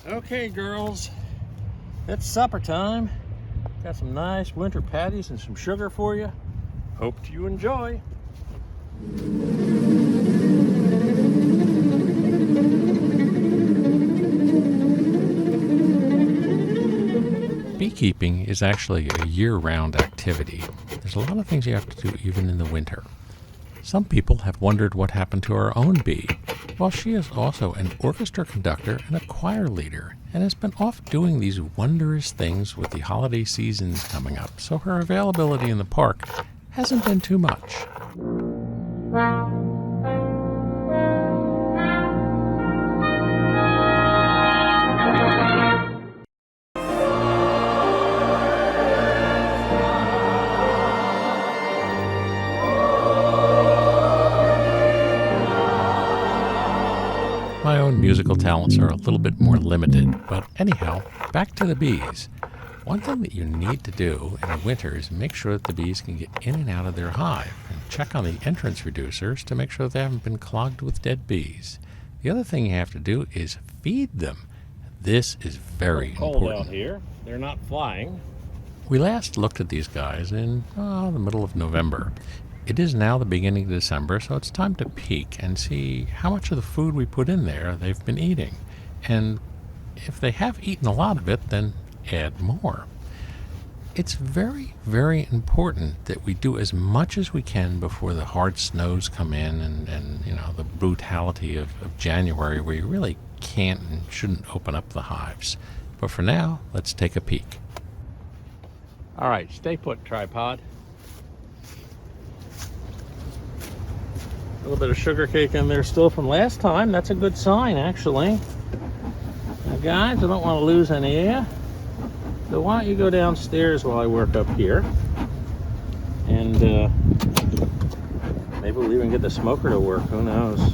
Okay, girls, it's supper time. Got some nice winter patties and some sugar for you. Hope you enjoy. Beekeeping is actually a year-round activity. There's a lot of things you have to do even in the winter. Some people have wondered what happened to our own bee. Well, she is also an orchestra conductor and a choir leader, and has been off doing these wondrous things with the holiday seasons coming up, so her availability in the park hasn't been too much. My own musical talents are a little bit more limited, but anyhow, back to the bees. One thing that you need to do in the winter is make sure that the bees can get in and out of their hive, and check on the entrance reducers to make sure they haven't been clogged with dead bees. The other thing you have to do is feed them. This is very important. Cold out here. They're not flying. We last looked at these guys in the middle of November. It is now the beginning of December, so it's time to peek and see how much of the food we put in there they've been eating. And if they have eaten a lot of it, then add more. It's very, very important that we do as much as we can before the hard snows come in and you know, the brutality of January, where you really can't and shouldn't open up the hives. But for now, let's take a peek. All right, stay put, tripod. A little bit of sugar cake in there still from last time. That's a good sign, actually. Now, guys, I don't want to lose any of you. So why don't you go downstairs while I work up here? And maybe we'll even get the smoker to work. Who knows?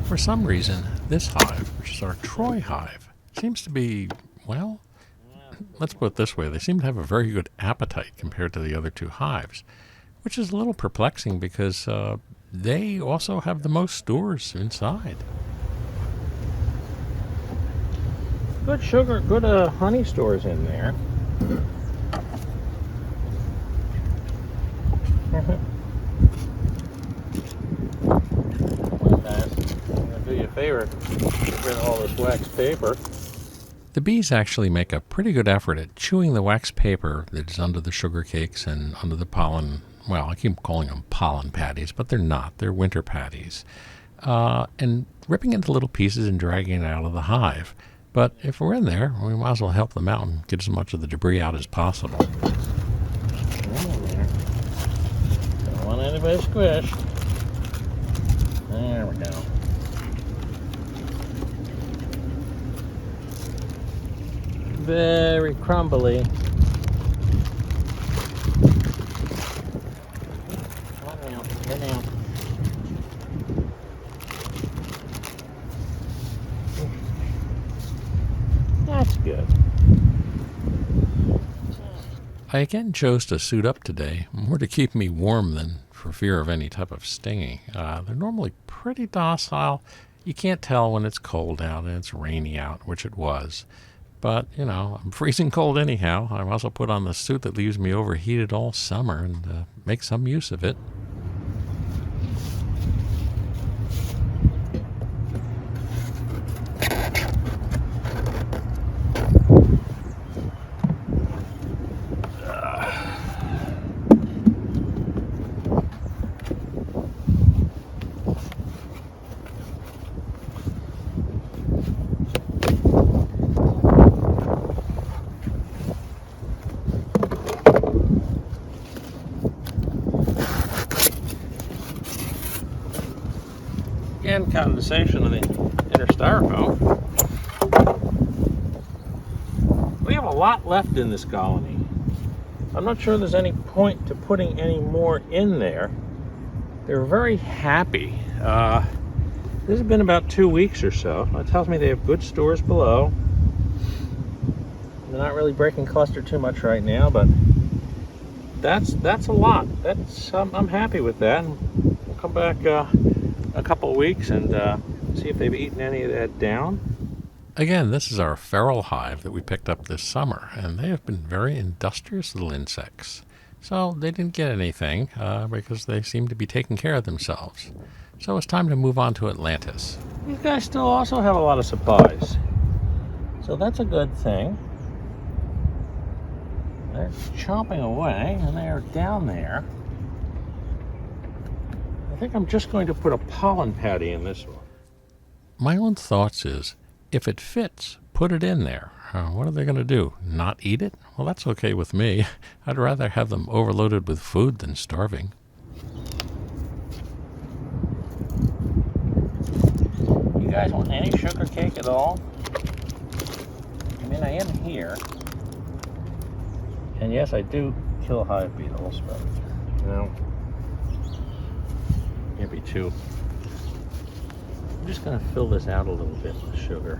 For some reason, this hive, which is our Troy hive, seems to be, well, let's put it this way. They seem to have a very good appetite compared to the other two hives, which is a little perplexing because they also have the most stores inside. Good sugar, good honey stores in there. Well, guys, I'm gonna do you a favor. Get rid of all this wax paper. The bees actually make a pretty good effort at chewing the wax paper that is under the sugar cakes and under the pollen. Well, I keep calling them pollen patties, but they're not. They're winter patties. And ripping into little pieces and dragging it out of the hive. But if we're in there, we might as well help them out and get as much of the debris out as possible. Don't want anybody squished. There we go. Very crumbly. Get out. That's good. I again chose to suit up today, more to keep me warm than for fear of any type of stinging. They're normally pretty docile. You can't tell when it's cold out and it's rainy out, which it was. But, you know, I'm freezing cold anyhow. I've also put on the suit that leaves me overheated all summer and make some use of it. Again, condensation of the inner styrofoam. We have a lot left in this colony. I'm not sure there's any point to putting any more in there. They're very happy. This has been about 2 weeks or so. That tells me they have good stores below. They're not really breaking cluster too much right now, but that's a lot. I'm happy with that. We'll come back a couple of weeks and See if they've eaten any of that down. Again, this is our feral hive that we picked up this summer, and they have been very industrious little insects. So they didn't get anything because they seem to be taking care of themselves. So it's time to move on to Atlantis. These guys still also have a lot of supplies. So that's a good thing. They're chomping away, and they are down there. I think I'm just going to put a pollen patty in this one. My own thoughts is, if it fits, put it in there. What are they going to do? Not eat it? Well, that's okay with me. I'd rather have them overloaded with food than starving. You guys want any sugar cake at all? I mean, I am here. And yes, I do kill hive beetles, but, you know, maybe two. I'm just going to fill this out a little bit with sugar.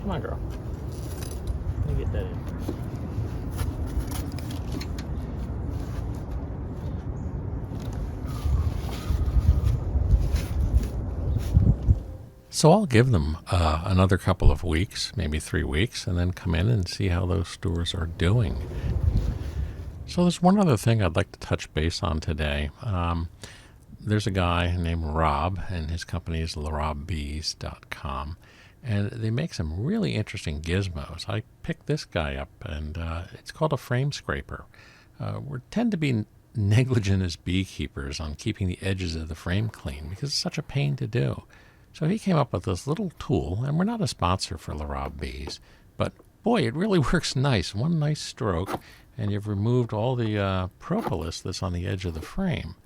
Come on, girl. Let me get that in. So I'll give them another couple of weeks, maybe 3 weeks, and then come in and see how those stores are doing. So there's one other thing I'd like to touch base on today. There's a guy named Rob, and his company is larobbees.com, and they make some really interesting gizmos. I picked this guy up, and it's called a frame scraper. We tend to be negligent as beekeepers on keeping the edges of the frame clean because it's such a pain to do. So he came up with this little tool, and we're not a sponsor for LaRob Bees, but boy, it really works nice. One nice stroke, and you've removed all the propolis that's on the edge of the frame.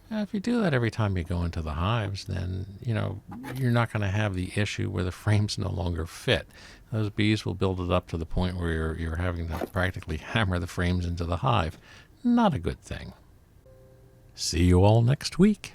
Now, if you do that every time you go into the hives, then, you're not going to have the issue where the frames no longer fit. Those bees will build it up to the point where you're having to practically hammer the frames into the hive. Not a good thing. See you all next week.